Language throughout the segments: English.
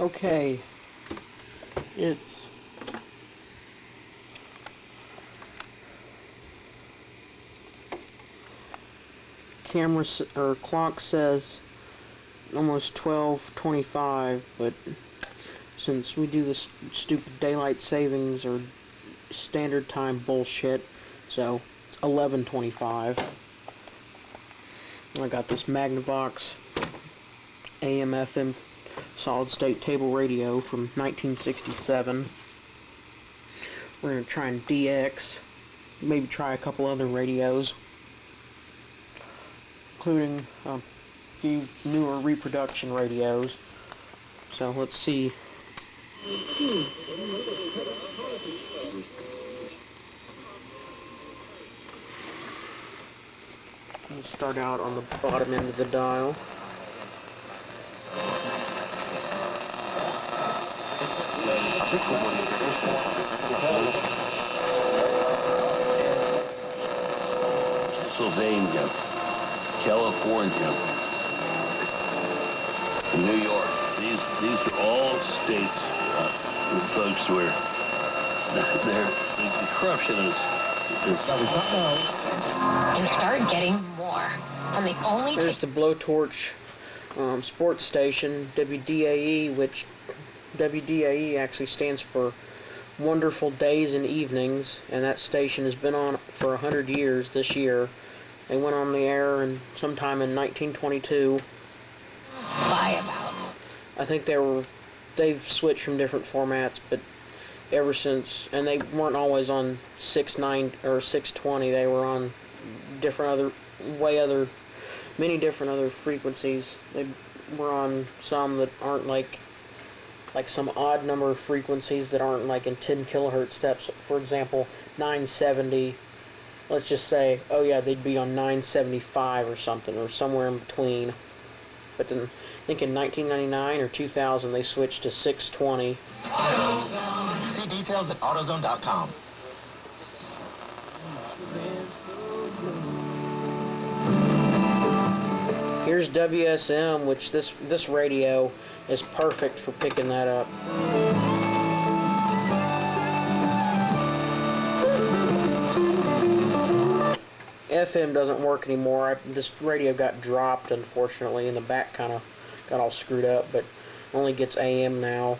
Okay, it's or clock says almost 12:25, but since we do this stupid daylight savings or standard time bullshit, so it's 11:25. I got this Magnavox AM/FM solid state table radio from 1967. We're going to try and DX, maybe try a couple other radios, including a few newer reproduction radios. So let's see. We'll start out on the bottom end of the dial. Pennsylvania, California, New York. These are all states, folks, where the corruption is. You start getting more, and the only. There's the blowtorch sports station, WDAE, which WDAE actually stands for Wonderful Days and Evenings, and that station has been on for 100 years this year. They went on the air sometime in 1922. Lie about. I think they've switched from different formats, but ever since, and they weren't always on 6.9 or 620. They were on many different other frequencies. They were on some that aren't like some odd number of frequencies that aren't like in 10 kilohertz steps. For example, 970. Let's just say, oh yeah, they'd be on 975 or something, or somewhere in between. But then, I think in 1999 or 2000, they switched to 620. AutoZone. See details at AutoZone.com. Here's WSM, which this radio is perfect for picking that up. FM doesn't work anymore. This radio got dropped, unfortunately, and the back kind of got all screwed up, but only gets AM now.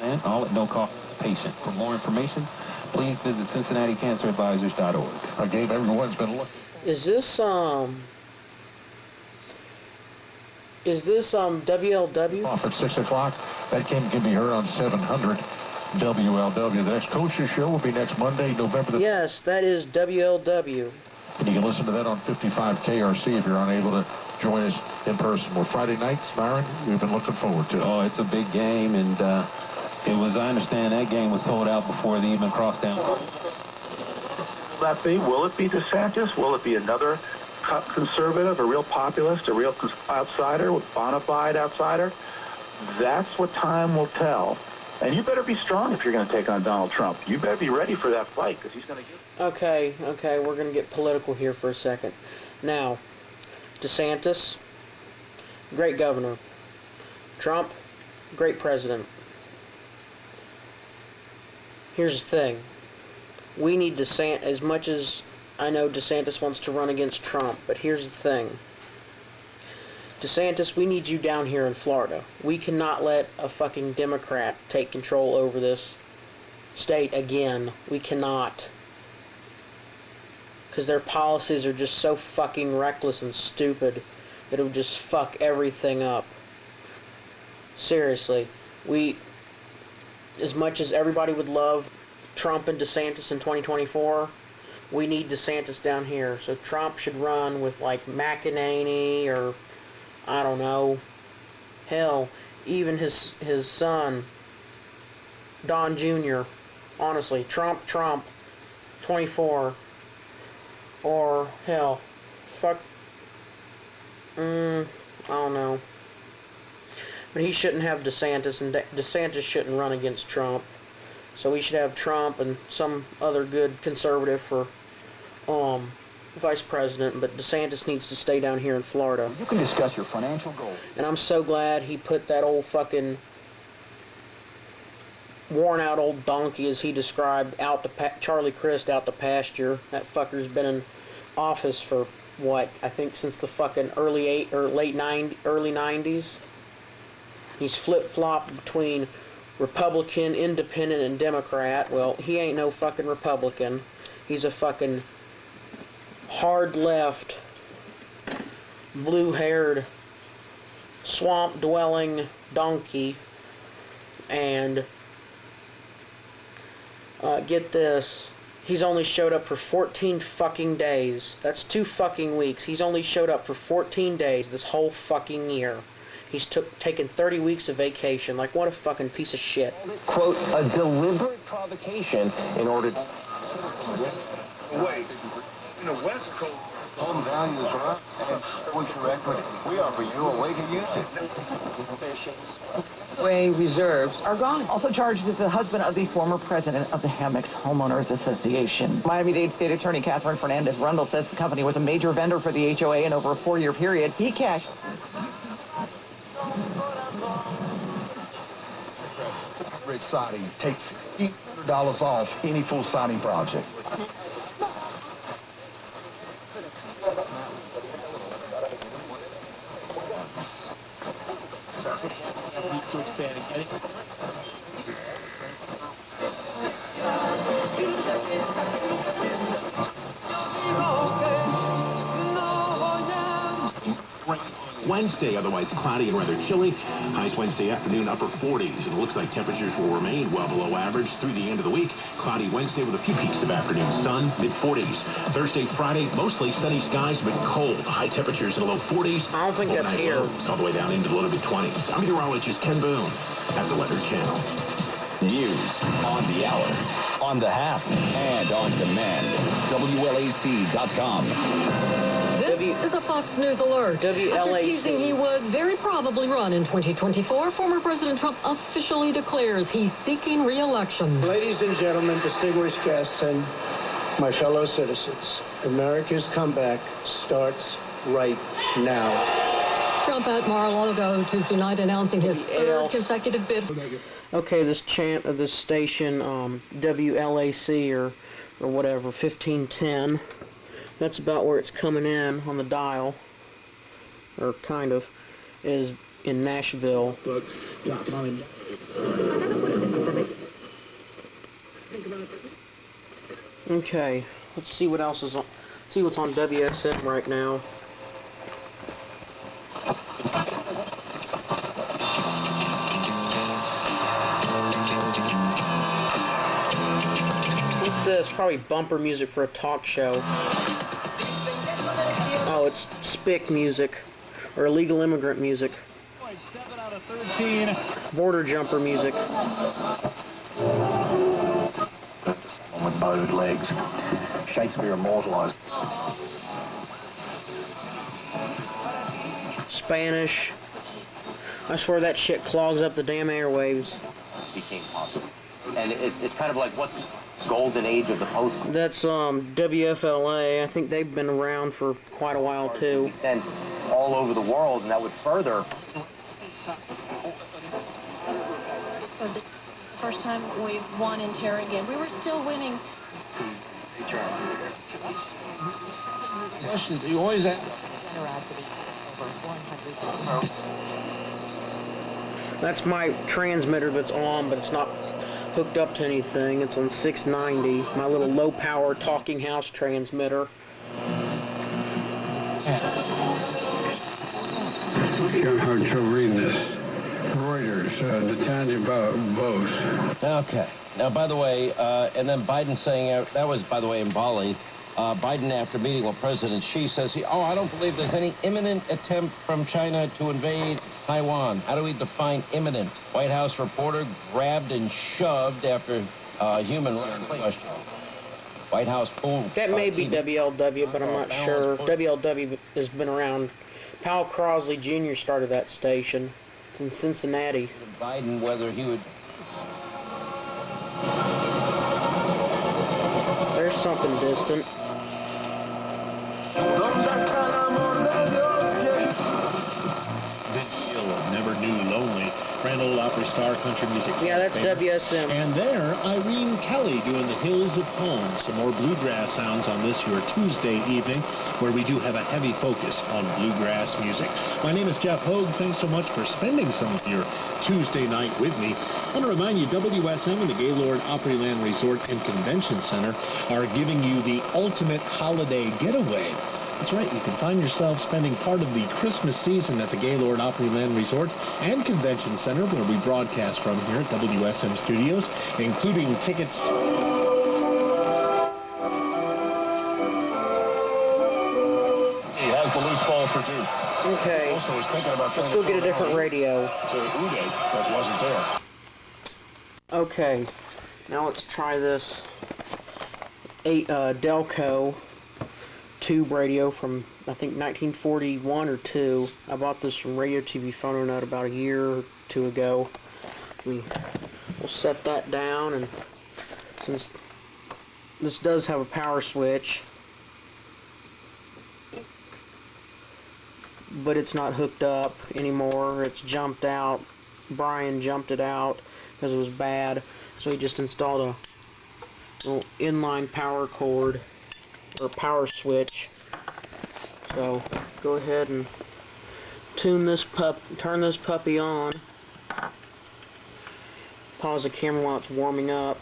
And all at no cost to the patient. For more information, please visit CincinnatiCancerAdvisors.org. I gave everyone's been looking. Is this WLW? Off at 6 o'clock. That can be heard on 700 WLW. The next coaches show will be next Monday, November the... Yes, that is WLW. And you can listen to that on 55 KRC if you're unable to join us in person. Well, Friday nights, Myron, we've been looking forward to. Oh, it's a big game, and I understand that game was sold out before they even crossed down. That be? Will it be DeSantis? Will it be another conservative, a real populist, a real outsider, a bona fide outsider? That's what time will tell. And you better be strong if you're going to take on Donald Trump. You better be ready for that fight, because he's going to get... Okay, we're going to get political here for a second. Now, DeSantis, great governor. Trump, great president. Here's the thing. We need DeSantis, as much as I know DeSantis wants to run against Trump, but here's the thing. DeSantis, we need you down here in Florida. We cannot let a fucking Democrat take control over this state again. We cannot. Because their policies are just so fucking reckless and stupid that it would just fuck everything up. Seriously. As much as everybody would love Trump and DeSantis in 2024, we need DeSantis down here. So Trump should run with like McEnany or, I don't know, hell, even his son, Don Jr. Honestly, Trump, 24. Or, hell, fuck, I don't know. But he shouldn't have DeSantis, and DeSantis shouldn't run against Trump. So we should have Trump and some other good conservative for vice president, but DeSantis needs to stay down here in Florida. You can discuss your financial goals. And I'm so glad he put that old fucking worn out old donkey, as he described, out to Charlie Crist out to pasture. That fucker's been in office for what, I think since the fucking early 90s. He's flip-flopped between Republican, Independent, and Democrat. Well, he ain't no fucking Republican. He's a fucking hard left, blue-haired, swamp-dwelling donkey. And get this, he's only showed up for 14 fucking days. That's 2 fucking weeks. He's only showed up for 14 days this whole fucking year. He's taken 30 weeks of vacation. Like, what a fucking piece of shit. Quote, a deliberate provocation in order to... Wait, in the West Coast, Home values are up, and what's your equity? We offer you a way to use it. Way reserves are gone. Also charged as the husband of the former president of the Hammocks Homeowners Association. Miami-Dade State Attorney Catherine Fernandez-Rundle says the company was a major vendor for the HOA in over a 4-year period. He cashed... Rich siding, take $1,500 off any full siding project. Wednesday, otherwise cloudy and rather chilly. Highs Wednesday afternoon, upper 40s. And it looks like temperatures will remain well below average through the end of the week. Cloudy Wednesday with a few peaks of afternoon sun, mid-40s. Thursday, Friday, mostly sunny skies, but cold. High temperatures in the low 40s. I don't think that's here. All the way down into the low mid-20s. I'm meteorologist Ken Boone at the Weather Channel. News on the hour, on the half, and on demand. WLAC.com. This is a Fox News alert. WLAC. After teasing he would very probably run in 2024, former President Trump officially declares he's seeking re-election. Ladies and gentlemen, distinguished guests, and my fellow citizens, America's comeback starts right now. Trump at Mar-a-Lago Tuesday night announcing his third consecutive bid. Okay, this chant of this station, WLAC or whatever, 1510. That's about where it's coming in on the dial, or kind of, is in Nashville. Okay, let's see what else is on. See what's on WSM right now. What's this? Probably bumper music for a talk show. Oh, it's SPIC music, or illegal immigrant music. 7 out of 13. Border jumper music. With bowed legs. Shakespeare immortalized. Spanish. I swear that shit clogs up the damn airwaves. Became possible. And it's kind of like what's golden age of the post. That's WFLA. I think they've been around for quite a while too. And all over the world, and that would further. For the first time we've won in Terry again. We were still winning. Questions you always ask. That's my transmitter that's on, but it's not hooked up to anything. It's on 690, my little low power talking house transmitter. You're having trouble reading this. Reuters, Netanya Bose. Okay. Now, by the way, and then Biden saying, that was, by the way, in Bali, Biden, after meeting with President Xi, says, I don't believe there's any imminent attempt from China to invade Taiwan. How do we define imminent? White House reporter grabbed and shoved after human rights question. White House pool. That may be WLW, but I'm not sure. WLW has been around Powell Crosley Jr. started that station. It's in Cincinnati. Biden, whether he would... There's something distant. Vince Gill of Never Knew Lonely. Grand Ole Opry star, country music. Yeah, that's WSM. And there, Irene Kelly doing The Hills of Home. Some more bluegrass sounds on this your Tuesday evening, where we do have a heavy focus on bluegrass music. My name is Jeff Hogue. Thanks so much for spending some of your Tuesday night with me. I want to remind you, WSM and the Gaylord Opryland Resort and Convention Center are giving you the ultimate holiday getaway. That's right, you can find yourself spending part of the Christmas season at the Gaylord Opryland Resort and Convention Center, where we broadcast from here at WSM Studios, including tickets. He has the loose ball for Duke. Okay, Also, he's thinking about let's go get a different radio. To Uday, that wasn't there. Okay, now let's try this Delco tube radio from, I think, 1941 or 2. I bought this from Radio TV Phono Nut about a year or two ago. We'll set that down, and since this does have a power switch, but it's not hooked up anymore, it's jumped out. Brian jumped it out because it was bad, so he just installed a little inline power cord or power switch. So go ahead and turn this puppy on. Pause the camera while it's warming up.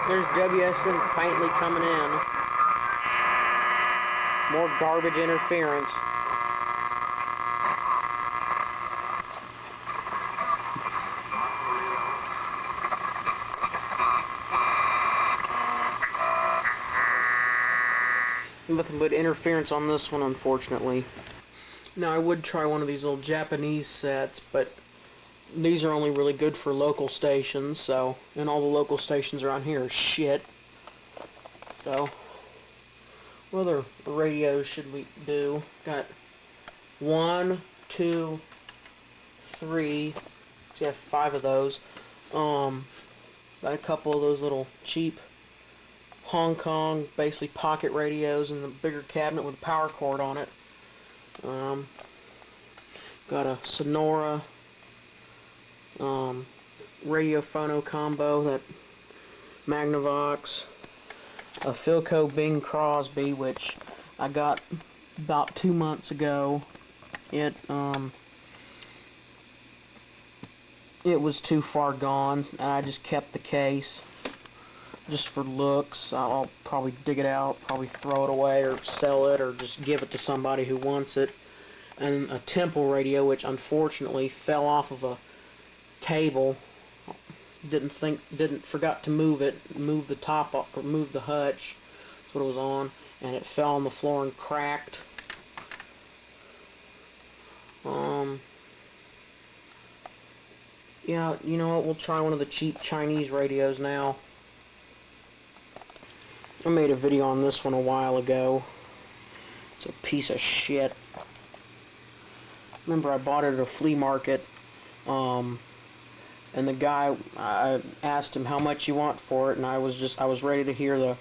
There's WSM faintly coming in. More garbage interference. Nothing but interference on this one, unfortunately. Now, I would try one of these little Japanese sets, but these are only really good for local stations, so, and all the local stations around here are shit. So, what other radios should we do? Got 1, 2, 3, so I have 5 of those. Got a couple of those little cheap Hong Kong, basically pocket radios in the bigger cabinet with a power cord on it. Got a Sonora radio phono combo, that Magnavox, a Philco Bing Crosby, which I got about 2 months ago. It was too far gone, and I just kept the case just for looks. I'll probably dig it out, probably throw it away or sell it or just give it to somebody who wants it. And a Temple radio, which unfortunately fell off of a table. Forgot to move it, move the top up, or move the hutch. That's what it was on, and it fell on the floor and cracked. Yeah, you know what, we'll try one of the cheap Chinese radios now. I made a video on this one a while ago. It's a piece of shit. Remember, I bought it at a flea market, and the guy, I asked him how much you want for it, and I was ready to hear the,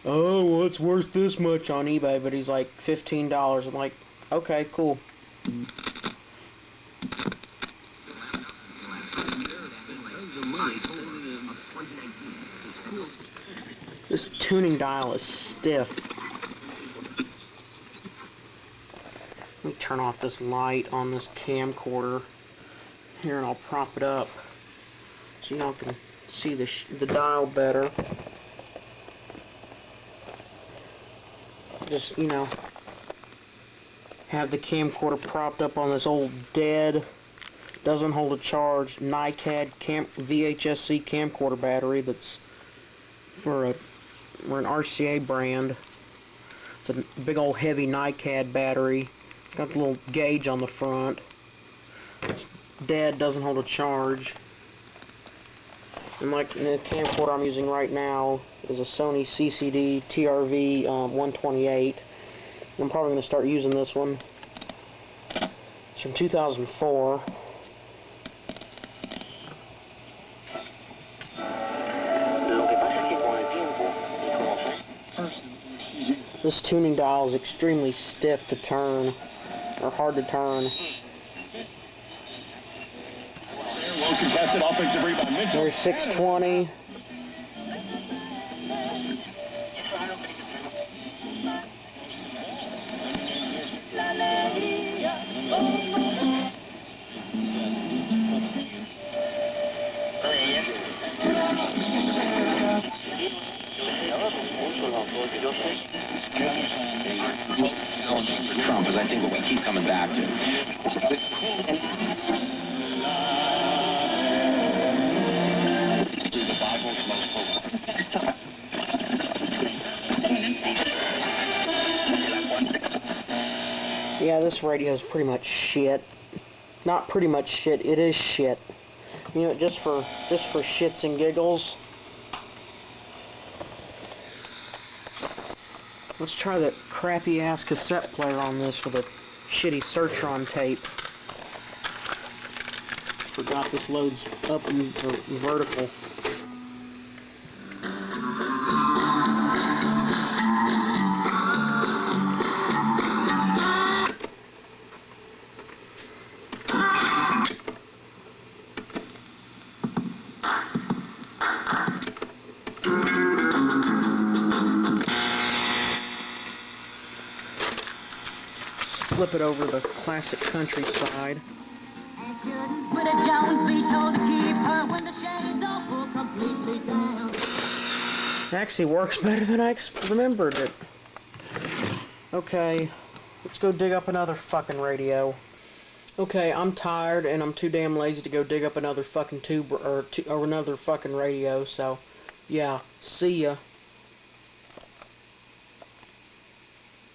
oh, well, it's worth this much on eBay, but he's like $15. I'm like, okay, cool. This tuning dial is stiff. Let me turn off this light on this camcorder here, and I'll prop it up so y'all can see the dial better. Just, you know, have the camcorder propped up on this old dead Doesn't hold a charge. NiCad VHSC camcorder battery that's for an RCA brand. It's a big old heavy NiCad battery. Got the little gauge on the front. It's dead, doesn't hold a charge. And like the camcorder I'm using right now is a Sony CCD TRV 128. I'm probably going to start using this one. It's from 2004. This tuning dial is extremely stiff to turn, or hard to turn. There's 620. For Trump is, I think, what we keep coming back to. Yeah, this radio is pretty much shit. Not pretty much shit, it is shit. You know, just for shits and giggles. Let's try that crappy ass cassette player on this with a shitty Searchron tape. Forgot this loads up in vertical. Flip it over the classic countryside. It actually works better than I remembered it. Okay, let's go dig up another fucking radio. Okay, I'm tired and I'm too damn lazy to go dig up another fucking tube or another fucking radio, so yeah, see ya.